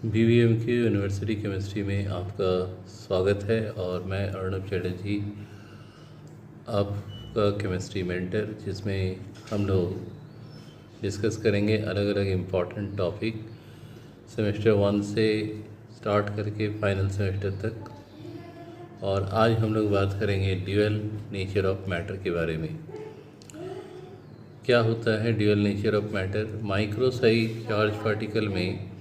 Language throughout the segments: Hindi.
BVMQ यूनिवर्सिटी केमिस्ट्री में आपका स्वागत है और मैं अर्णव चटर्जी आपका केमिस्ट्री मेंटर, जिसमें हम लोग डिस्कस करेंगे अलग अलग इम्पॉर्टेंट टॉपिक सेमेस्टर 1 से स्टार्ट करके फाइनल सेमेस्टर तक। और आज हम लोग बात करेंगे ड्यूअल नेचर ऑफ मैटर के बारे में। क्या होता है dual nature of matter? Micro size charge particle में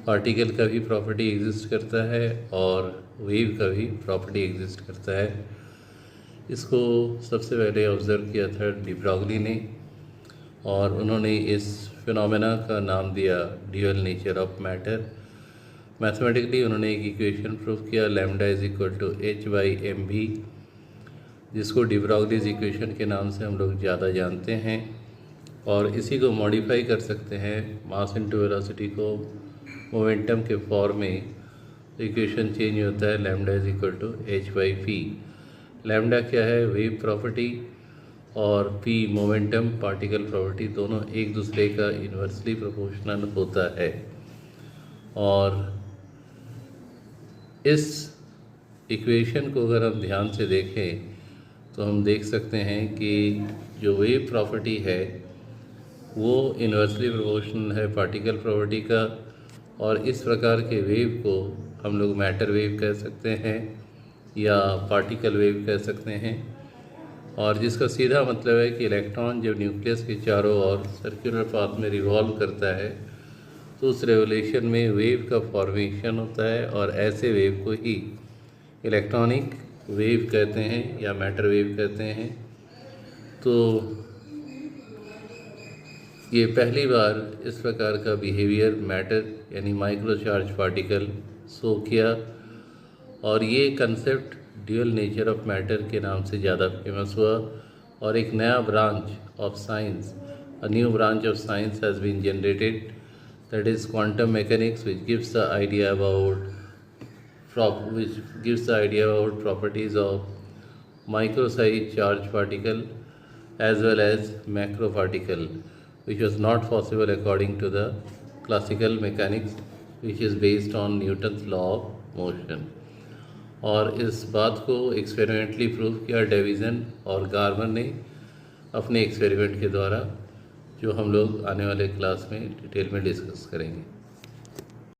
पार्टिकल का भी प्रॉपर्टी एग्जिस्ट करता है और वेव का भी प्रॉपर्टी एग्जिस्ट करता है। इसको सबसे पहले ऑब्ज़र्व किया था डी ब्रॉगली ने, और उन्होंने इस फिनोमेना का नाम दिया dual nature of matter. Mathematically उन्होंने एक इक्वेशन प्रूव किया, lambda is equal to h/mv, जिसको डी ब्रॉगलीज इक्वेशन के नाम से हम लोग ज़्यादा जानते हैं। और इसी को मॉडिफाई कर सकते हैं मास इनटू वेलोसिटी को मोमेंटम के फॉर्म में। इक्वेशन चेंज होता है, lambda is equal to h/p। Lambda क्या है? वेव प्रॉपर्टी, और p मोमेंटम पार्टिकल प्रॉपर्टी, दोनों एक दूसरे का इन्वर्सली प्रोपोर्शनल होता है। और इस इक्वेशन को अगर हम ध्यान से देखें तो हम देख सकते हैं कि जो वेव प्रॉपर्टी है वो इन्वर्सली प्रोपोर्शनल है पार्टिकल प्रॉपर्टी का, और इस प्रकार के वेव को हम लोग मैटर वेव कह सकते हैं या पार्टिकल वेव कह सकते हैं। और जिसका सीधा मतलब है कि इलेक्ट्रॉन जब न्यूक्लियस के चारों ओर सर्कुलर पाथ में रिवॉल्व करता है तो उस रेवोल्यूशन में वेव का फॉर्मेशन होता है, और ऐसे वेव को ही इलेक्ट्रॉनिक वेव कहते हैं या मैटर वेव कहते हैं। तो ये पहली बार इस प्रकार का बिहेवियर मैटर यानी माइक्रो चार्ज पार्टिकल शो किया, और ये concept dual nature of matter के नाम से ज़्यादा फेमस हुआ। और एक नया branch of science, a new branch of science has been generated, that is quantum mechanics, which gives the idea about properties of micro size charge particle as well as macro particle, which was not possible according to the classical mechanics, which is based on Newton's law of motion। और इस बात को एक्सपेरिमेंटली प्रूव किया डेविसन और गार्मर ने अपने एक्सपेरिमेंट के द्वारा, जो हम लोग आने वाले क्लास में डिटेल में डिस्कस करेंगे।